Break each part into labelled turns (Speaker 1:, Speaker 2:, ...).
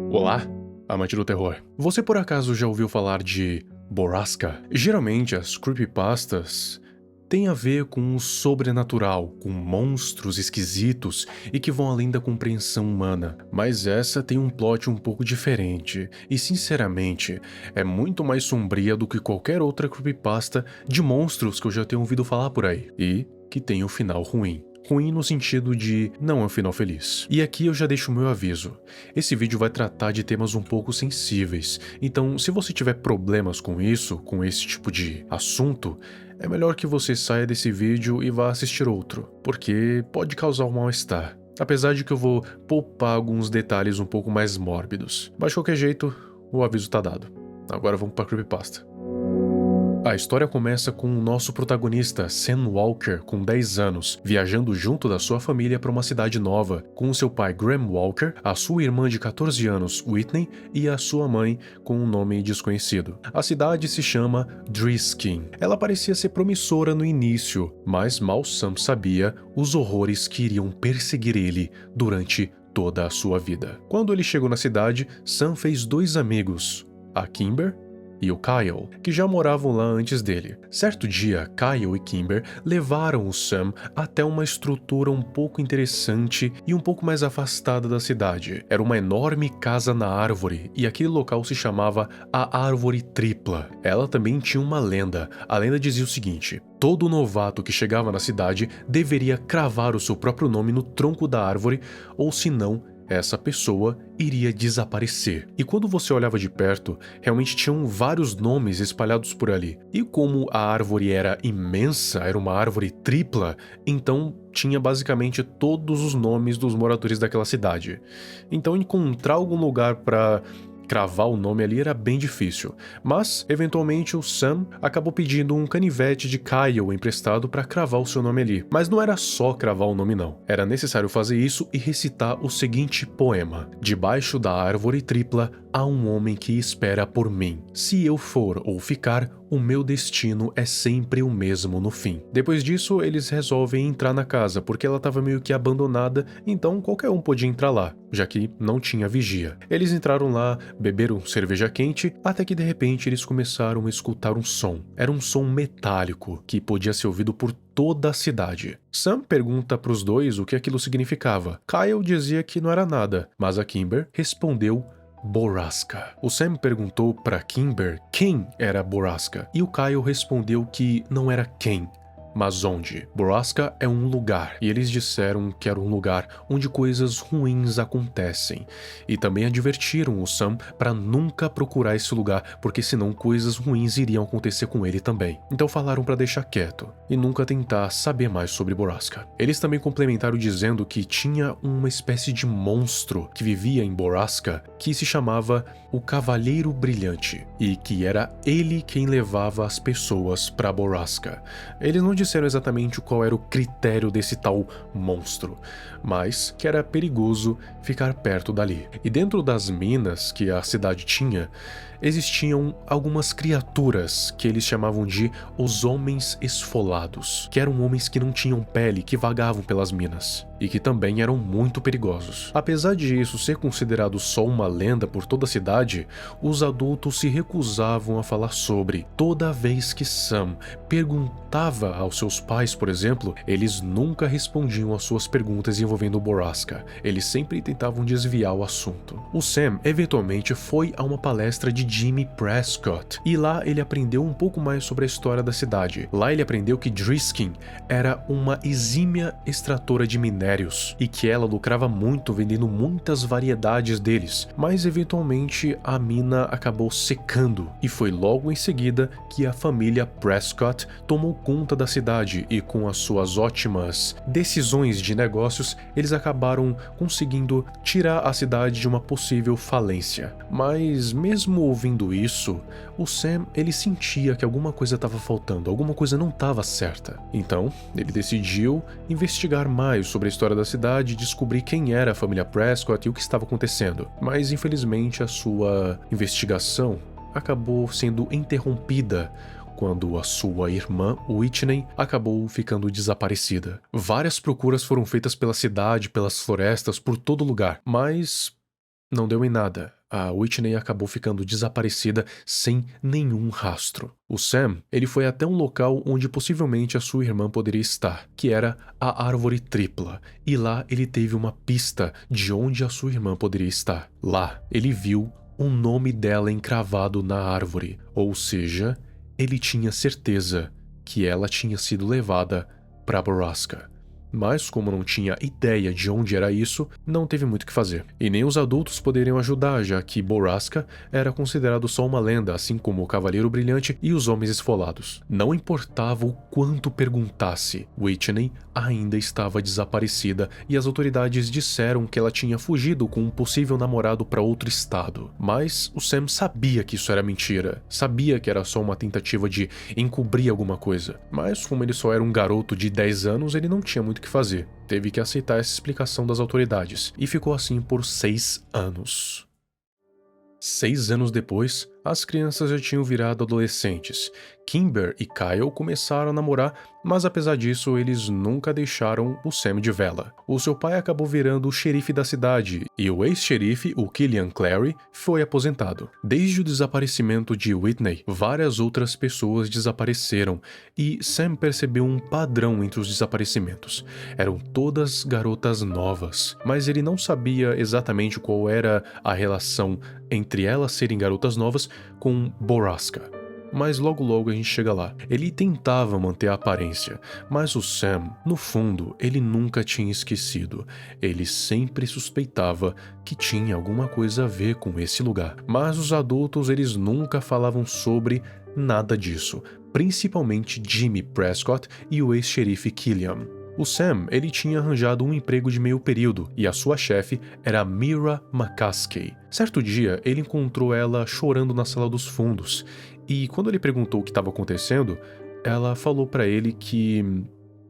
Speaker 1: Olá, amante do terror. Você por acaso já ouviu falar de Borrasca? Geralmente as creepypastas têm a ver com o sobrenatural, com monstros esquisitos e que vão além da compreensão humana. Mas essa tem um plot um pouco diferente e, sinceramente, é muito mais sombria do que qualquer outra creepypasta de monstros que eu já tenho ouvido falar por aí. E que tem um final ruim. Ruim no sentido de não é um final feliz. E aqui eu já deixo o meu aviso. Esse vídeo vai tratar de temas um pouco sensíveis, então se você tiver problemas com isso, com esse tipo de assunto, é melhor que você saia desse vídeo e vá assistir outro, porque pode causar um mal-estar. Apesar de que eu vou poupar alguns detalhes um pouco mais mórbidos. Mas de qualquer jeito, o aviso tá dado. Agora vamos pra creepypasta. A história começa com o nosso protagonista, Sam Walker, com 10 anos, viajando junto da sua família para uma cidade nova, com o seu pai Graham Walker, a sua irmã de 14 anos, Whitney, e a sua mãe com um nome desconhecido. A cidade se chama Driskin. Ela parecia ser promissora no início, mas mal Sam sabia os horrores que iriam perseguir ele durante toda a sua vida. Quando ele chegou na cidade, Sam fez dois amigos, a Kimber e o Kyle, que já moravam lá antes dele. Certo dia, Kyle e Kimber levaram o Sam até uma estrutura um pouco interessante e um pouco mais afastada da cidade. Era uma enorme casa na árvore, e aquele local se chamava a Árvore Tripla. Ela também tinha uma lenda. A lenda dizia o seguinte: todo novato que chegava na cidade deveria cravar o seu próprio nome no tronco da árvore, ou senão essa pessoa iria desaparecer. E quando você olhava de perto, realmente tinham vários nomes espalhados por ali. E como a árvore era imensa, era uma árvore tripla, então tinha basicamente todos os nomes dos moradores daquela cidade. Então encontrar algum lugar para cravar o nome ali era bem difícil, mas eventualmente o Sam acabou pedindo um canivete de Kyle emprestado para cravar o seu nome ali. Mas não era só cravar o nome não, era necessário fazer isso e recitar o seguinte poema: debaixo da árvore tripla há um homem que espera por mim. Se eu for ou ficar, o meu destino é sempre o mesmo no fim. Depois disso, eles resolvem entrar na casa, porque ela estava meio que abandonada, então qualquer um podia entrar lá, já que não tinha vigia. Eles entraram lá, beberam cerveja quente, até que de repente eles começaram a escutar um som. Era um som metálico, que podia ser ouvido por toda a cidade. Sam pergunta para os dois o que aquilo significava. Kyle dizia que não era nada, mas a Kimber respondeu Borrasca. O Sam perguntou para Kimber quem era Borrasca, e o Kyle respondeu que não era quem, mas onde. Borrasca é um lugar, e eles disseram que era um lugar onde coisas ruins acontecem, e também advertiram o Sam para nunca procurar esse lugar, porque senão coisas ruins iriam acontecer com ele também. Então falaram para deixar quieto e nunca tentar saber mais sobre Borrasca. Eles também complementaram dizendo que tinha uma espécie de monstro que vivia em Borrasca que se chamava o Cavaleiro Brilhante, e que era ele quem levava as pessoas para Borrasca. Eles não disseram exatamente qual era o critério desse tal monstro, mas que era perigoso ficar perto dali. E dentro das minas que a cidade tinha, existiam algumas criaturas que eles chamavam de os Homens Esfolados, que eram homens que não tinham pele, que vagavam pelas minas, e que também eram muito perigosos. Apesar de isso ser considerado só uma lenda por toda a cidade, os adultos se recusavam a falar sobre. Toda vez que Sam perguntava aos seus pais, por exemplo, eles nunca respondiam às suas perguntas envolvendo Borrasca. Eles sempre tentavam desviar o assunto. O Sam eventualmente foi a uma palestra de Jimmy Prescott, e lá ele aprendeu um pouco mais sobre a história da cidade. Lá ele aprendeu que Driskin era uma exímia extratora de minérios, e que ela lucrava muito vendendo muitas variedades deles, mas eventualmente a mina acabou secando, e foi logo em seguida que a família Prescott tomou conta da cidade, e com as suas ótimas decisões de negócios, eles acabaram conseguindo tirar a cidade de uma possível falência. Mas mesmo ouvindo isso, o Sam ele sentia que alguma coisa estava faltando, alguma coisa não estava certa. Então, ele decidiu investigar mais sobre a história da cidade e descobrir quem era a família Prescott e o que estava acontecendo. Mas infelizmente a sua investigação acabou sendo interrompida quando a sua irmã, Whitney, acabou ficando desaparecida. Várias procuras foram feitas pela cidade, pelas florestas, por todo lugar, mas não deu em nada. a Whitney acabou ficando desaparecida sem nenhum rastro. O Sam, ele foi até um local onde possivelmente a sua irmã poderia estar, que era a Árvore Tripla, e lá ele teve uma pista de onde a sua irmã poderia estar. Lá, ele viu o nome dela encravado na árvore, ou seja, ele tinha certeza que ela tinha sido levada para Borrasca. Mas, como não tinha ideia de onde era isso, não teve muito o que fazer. E nem os adultos poderiam ajudar, já que Borrasca era considerado só uma lenda, assim como o Cavaleiro Brilhante e os Homens Esfolados. Não importava o quanto perguntasse, Whitney ainda estava desaparecida e as autoridades disseram que ela tinha fugido com um possível namorado para outro estado. Mas o Sam sabia que isso era mentira, sabia que era só uma tentativa de encobrir alguma coisa. Mas como ele só era um garoto de 10 anos, ele não tinha muito o que fazer. Teve que aceitar essa explicação das autoridades, e ficou assim por 6 anos. 6 anos depois, as crianças já tinham virado adolescentes. Kimber e Kyle começaram a namorar, mas apesar disso, eles nunca deixaram o Sam de vela. O seu pai acabou virando o xerife da cidade, e o ex-xerife, o Killian Clary, foi aposentado. Desde o desaparecimento de Whitney, várias outras pessoas desapareceram, e Sam percebeu um padrão entre os desaparecimentos. Eram todas garotas novas, mas ele não sabia exatamente qual era a relação entre elas serem garotas novas com Borrasca. Mas logo a gente chega lá. Ele tentava manter a aparência, mas o Sam, no fundo, ele nunca tinha esquecido. Ele sempre suspeitava que tinha alguma coisa a ver com esse lugar. Mas os adultos, eles nunca falavam sobre nada disso, principalmente Jimmy Prescott e o ex-xerife Killian. O Sam, ele tinha arranjado um emprego de meio período e a sua chefe era Mira McCaskey. Certo dia, ele encontrou ela chorando na sala dos fundos e quando ele perguntou o que estava acontecendo, ela falou para ele que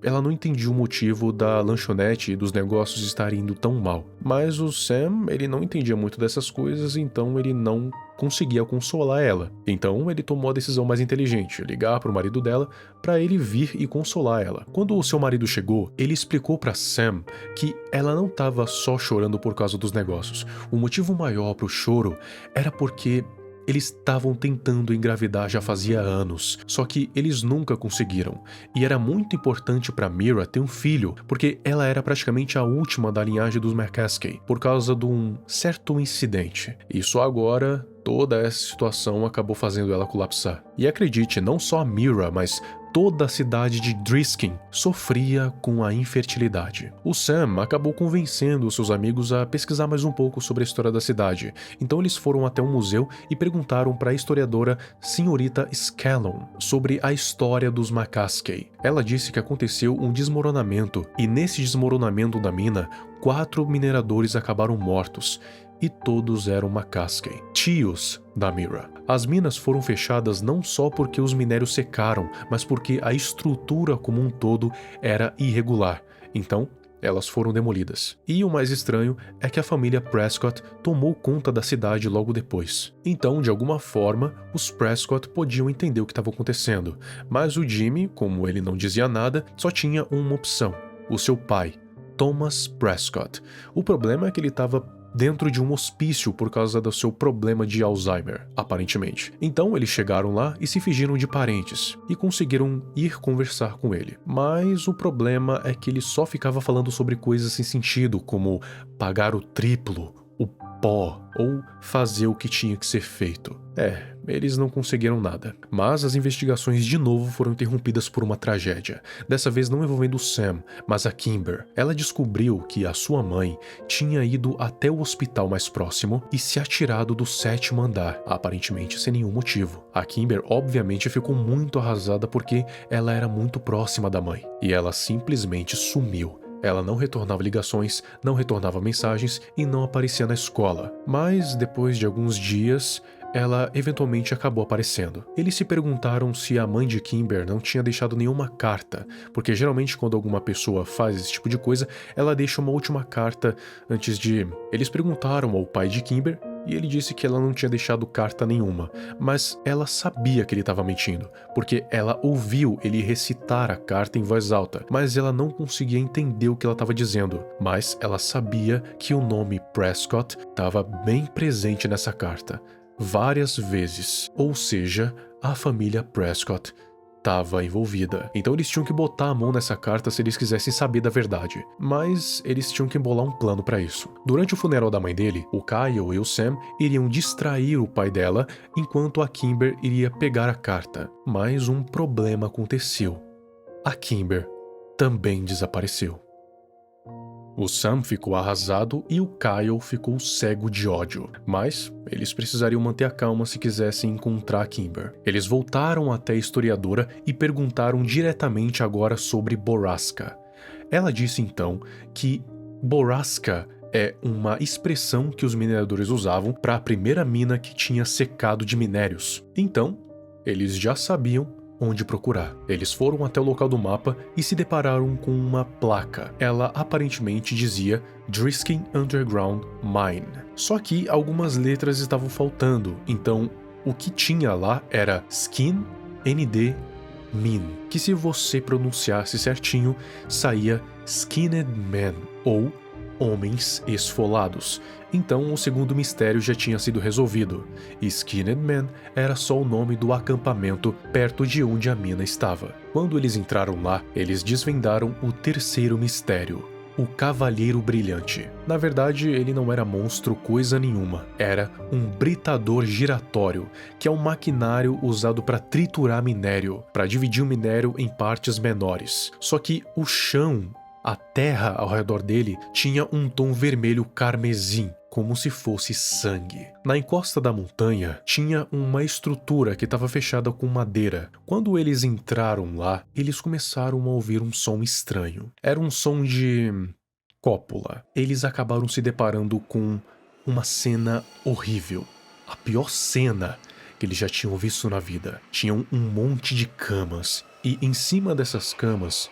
Speaker 1: ela não entendia o motivo da lanchonete e dos negócios estarem indo tão mal. Mas o Sam, ele não entendia muito dessas coisas, então ele não conseguia consolar ela. Então ele tomou a decisão mais inteligente, ligar para o marido dela para ele vir e consolar ela. Quando o seu marido chegou, ele explicou para Sam que ela não estava só chorando por causa dos negócios. O motivo maior para o choro era porque eles estavam tentando engravidar já fazia anos, só que eles nunca conseguiram. E era muito importante para Mira ter um filho, porque ela era praticamente a última da linhagem dos McCaskey, por causa de um certo incidente. E só agora, toda essa situação acabou fazendo ela colapsar. E acredite, não só a Mira, mas toda a cidade de Driskin sofria com a infertilidade. O Sam acabou convencendo seus amigos a pesquisar mais um pouco sobre a história da cidade, então eles foram até um museu e perguntaram para a historiadora Senhorita Scallon sobre a história dos McCaskey. Ela disse que aconteceu um desmoronamento, e nesse desmoronamento da mina, 4 mineradores acabaram mortos, e todos eram McCaskey, tios da Mira. As minas foram fechadas não só porque os minérios secaram, mas porque a estrutura como um todo era irregular. Então, elas foram demolidas. E o mais estranho é que a família Prescott tomou conta da cidade logo depois. Então, de alguma forma, os Prescott podiam entender o que estava acontecendo. Mas o Jimmy, como ele não dizia nada, só tinha uma opção: o seu pai, Thomas Prescott. O problema é que ele estava dentro de um hospício por causa do seu problema de Alzheimer, aparentemente. Então eles chegaram lá e se fingiram de parentes, e conseguiram ir conversar com ele. Mas o problema é que ele só ficava falando sobre coisas sem sentido, como pagar o triplo, o pó, ou fazer o que tinha que ser feito. Eles não conseguiram nada. Mas as investigações de novo foram interrompidas por uma tragédia. Dessa vez não envolvendo Sam, mas a Kimber. Ela descobriu que a sua mãe tinha ido até o hospital mais próximo e se atirado do 7º andar, aparentemente sem nenhum motivo. A Kimber obviamente ficou muito arrasada porque ela era muito próxima da mãe. E ela simplesmente sumiu. Ela não retornava ligações, não retornava mensagens e não aparecia na escola. Mas depois de alguns dias, ela eventualmente acabou aparecendo. Eles se perguntaram se a mãe de Kimber não tinha deixado nenhuma carta, porque geralmente quando alguma pessoa faz esse tipo de coisa, ela deixa uma última carta antes de... Eles perguntaram ao pai de Kimber e ele disse que ela não tinha deixado carta nenhuma, mas ela sabia que ele estava mentindo, porque ela ouviu ele recitar a carta em voz alta, mas ela não conseguia entender o que ela estava dizendo. Mas ela sabia que o nome Prescott estava bem presente nessa carta, várias vezes, ou seja, a família Prescott estava envolvida. Então eles tinham que botar a mão nessa carta se eles quisessem saber da verdade. Mas eles tinham que embolar um plano para isso. Durante o funeral da mãe dele, o Kyle e o Sam iriam distrair o pai dela, enquanto a Kimber iria pegar a carta. Mas um problema aconteceu. A Kimber também desapareceu. O Sam ficou arrasado e o Kyle ficou cego de ódio, mas eles precisariam manter a calma se quisessem encontrar a Kimber. Eles voltaram até a historiadora e perguntaram diretamente agora sobre Borrasca. Ela disse então que Borrasca é uma expressão que os mineradores usavam para a primeira mina que tinha secado de minérios. Então, eles já sabiam onde procurar. Eles foram até o local do mapa e se depararam com uma placa. Ela aparentemente dizia Driskin Underground Mine. Só que algumas letras estavam faltando, então o que tinha lá era Skin ND Min, que se você pronunciasse certinho, saía Skinned Men, ou Homens Esfolados. Então o segundo mistério já tinha sido resolvido. Skinned Man era só o nome do acampamento perto de onde a mina estava. Quando eles entraram lá, eles desvendaram o terceiro mistério, o Cavalheiro Brilhante. Na verdade, ele não era monstro coisa nenhuma. Era um britador giratório, que é um maquinário usado para triturar minério, para dividir o minério em partes menores. Só que o chão, a terra ao redor dele, tinha um tom vermelho carmesim, como se fosse sangue. Na encosta da montanha, tinha uma estrutura que estava fechada com madeira. Quando eles entraram lá, eles começaram a ouvir um som estranho. Era um som de cópula. Eles acabaram se deparando com uma cena horrível. A pior cena que eles já tinham visto na vida. Tinham um monte de camas, e em cima dessas camas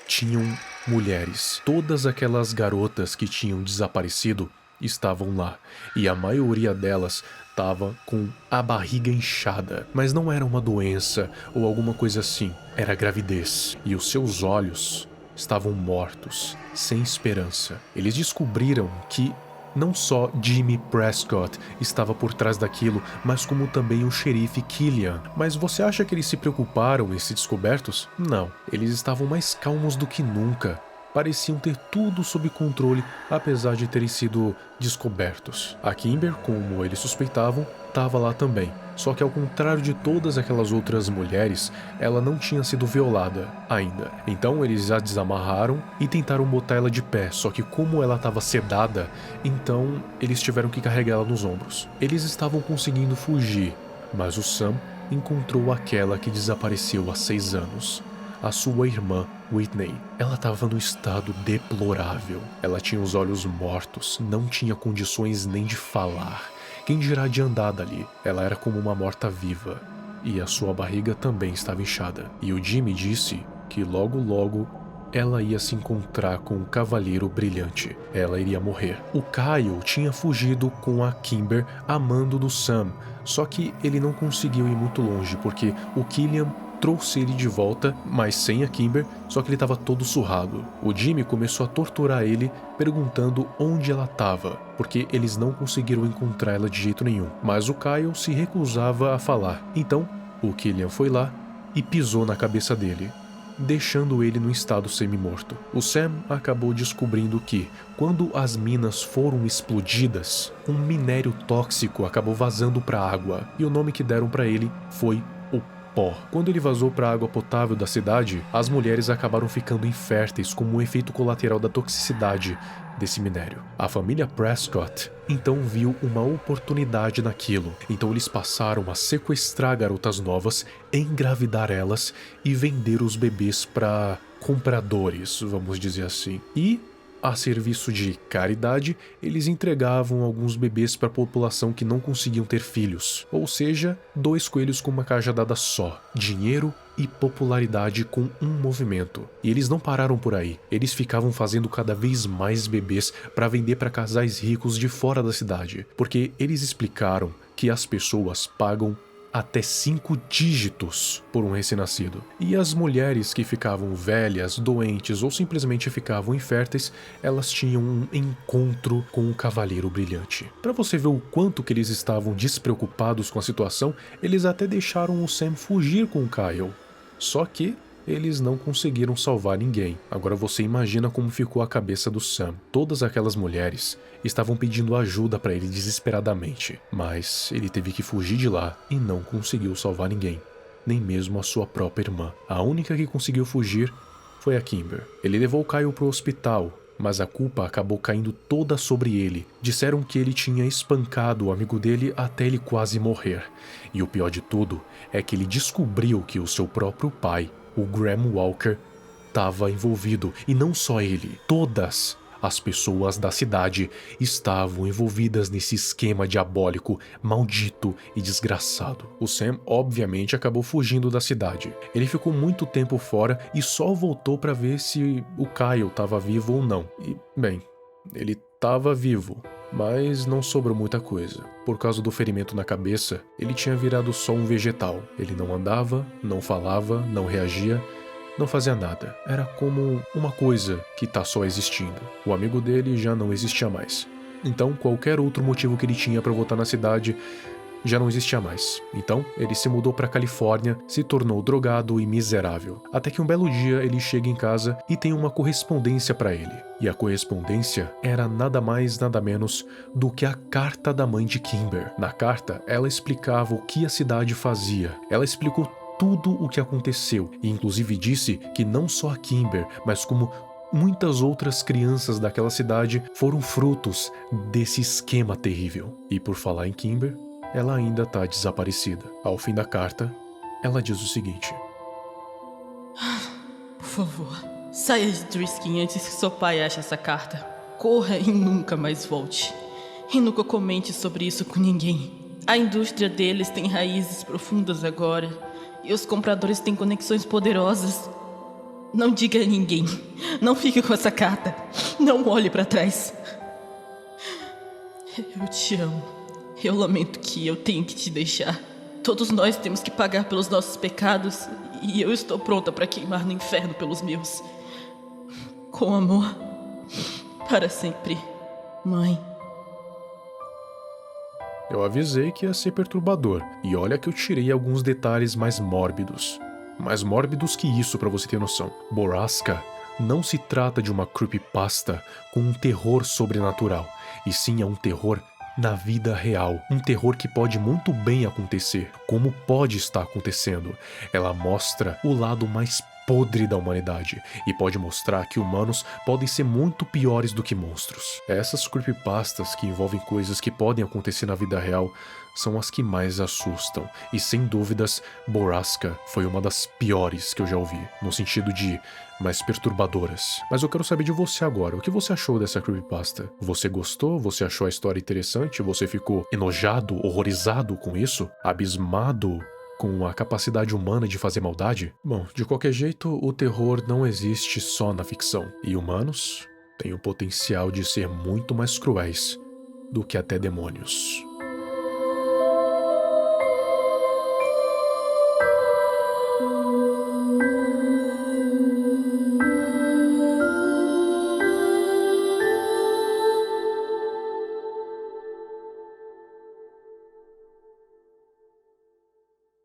Speaker 1: tinham mulheres. Todas aquelas garotas que tinham desaparecido estavam lá, e a maioria delas estava com a barriga inchada, mas não era uma doença ou alguma coisa assim, era gravidez, e os seus olhos estavam mortos, sem esperança. Eles descobriram que não só Jimmy Prescott estava por trás daquilo, mas como também o xerife Killian. Mas você acha que eles se preocuparam em ser descobertos? Não, eles estavam mais calmos do que nunca. Pareciam ter tudo sob controle, apesar de terem sido descobertos. A Kimber, como eles suspeitavam, estava lá também. Só que ao contrário de todas aquelas outras mulheres, ela não tinha sido violada ainda. Então eles a desamarraram e tentaram botar ela de pé, só que como ela estava sedada, então eles tiveram que carregar ela nos ombros. Eles estavam conseguindo fugir, mas o Sam encontrou aquela que desapareceu há 6 anos. A sua irmã, Whitney. Ela estava num estado deplorável. Ela tinha os olhos mortos, não tinha condições nem de falar. Quem dirá de andar dali? Ela era como uma morta-viva. E a sua barriga também estava inchada. E o Jimmy disse que logo logo ela ia se encontrar com o Cavalheiro Brilhante. Ela iria morrer. O Kyle tinha fugido com a Kimber a mando do Sam. Só que ele não conseguiu ir muito longe, porque o Killian trouxe ele de volta, mas sem a Kimber, só que ele estava todo surrado. O Jimmy começou a torturar ele, perguntando onde ela estava, porque eles não conseguiram encontrar ela de jeito nenhum. Mas o Kyle se recusava a falar. Então, o Killian foi lá e pisou na cabeça dele, deixando ele no estado semi-morto. O Sam acabou descobrindo que, quando as minas foram explodidas, um minério tóxico acabou vazando para a água, e o nome que deram para ele foi pó. Quando ele vazou para a água potável da cidade, as mulheres acabaram ficando inférteis como um efeito colateral da toxicidade desse minério. A família Prescott então viu uma oportunidade naquilo, então eles passaram a sequestrar garotas novas, engravidar elas e vender os bebês para compradores, vamos dizer assim. E a serviço de caridade, eles entregavam alguns bebês para a população que não conseguiam ter filhos. Ou seja, 2 coelhos com uma cajadada só: dinheiro e popularidade com um movimento. E eles não pararam por aí. Eles ficavam fazendo cada vez mais bebês para vender para casais ricos de fora da cidade, porque eles explicaram que as pessoas pagam até 5 dígitos por um recém-nascido. E as mulheres que ficavam velhas, doentes ou simplesmente ficavam inférteis, elas tinham um encontro com o Cavaleiro Brilhante. Para você ver o quanto que eles estavam despreocupados com a situação, eles até deixaram o Sam fugir com o Kyle. Só que eles não conseguiram salvar ninguém. Agora você imagina como ficou a cabeça do Sam. Todas aquelas mulheres estavam pedindo ajuda para ele desesperadamente, mas ele teve que fugir de lá e não conseguiu salvar ninguém, nem mesmo a sua própria irmã. A única que conseguiu fugir foi a Kimber. Ele levou o Kyle para o hospital, mas a culpa acabou caindo toda sobre ele. Disseram que ele tinha espancado o amigo dele até ele quase morrer. E o pior de tudo é que ele descobriu que o seu próprio pai, o Graham Walker, estava envolvido. E não só ele, todas as pessoas da cidade estavam envolvidas nesse esquema diabólico, maldito e desgraçado. O Sam obviamente acabou fugindo da cidade. Ele ficou muito tempo fora e só voltou para ver se o Kyle estava vivo ou não. E, bem, ele estava vivo, mas não sobrou muita coisa. Por causa do ferimento na cabeça, ele tinha virado só um vegetal. Ele não andava, não falava, não reagia, não fazia nada. Era como uma coisa que tá só existindo. O amigo dele já não existia mais. Então, qualquer outro motivo que ele tinha para voltar na cidade já não existia mais. Então, ele se mudou para Califórnia, se tornou drogado e miserável. Até que um belo dia ele chega em casa e tem uma correspondência para ele. E a correspondência era nada mais, nada menos do que a carta da mãe de Kimber. Na carta, ela explicava o que a cidade fazia. Ela explicou tudo o que aconteceu e inclusive disse que não só a Kimber, mas como muitas outras crianças daquela cidade foram frutos desse esquema terrível. E por falar em Kimber, ela ainda está desaparecida. Ao fim da carta, ela diz o seguinte:
Speaker 2: Por favor, saia de Driskin antes que seu pai ache essa carta. Corra e nunca mais volte. E nunca comente sobre isso com ninguém. A indústria deles tem raízes profundas agora. E os compradores têm conexões poderosas. Não diga a ninguém. Não fique com essa carta. Não olhe para trás. Eu te amo. Eu lamento que eu tenha que te deixar. Todos nós temos que pagar pelos nossos pecados. E eu estou pronta para queimar no inferno pelos meus. Com amor. Para sempre. Mãe.
Speaker 1: Eu avisei que ia ser perturbador, e olha que eu tirei alguns detalhes mais mórbidos. Mais mórbidos que isso, pra você ter noção. Borrasca não se trata de uma creepypasta com um terror sobrenatural, e sim é um terror na vida real. Um terror que pode muito bem acontecer, como pode estar acontecendo. Ela mostra o lado mais podre da humanidade e pode mostrar que humanos podem ser muito piores do que monstros. Essas creepypastas que envolvem coisas que podem acontecer na vida real são as que mais assustam, e sem dúvidas, Borrasca foi uma das piores que eu já ouvi, no sentido de mais perturbadoras. Mas eu quero saber de você agora, o que você achou dessa creepypasta? Você gostou? Você achou a história interessante? Você ficou enojado, horrorizado com isso? Abismado com a capacidade humana de fazer maldade? Bom, de qualquer jeito, o terror não existe só na ficção, e humanos têm o potencial de ser muito mais cruéis do que até demônios.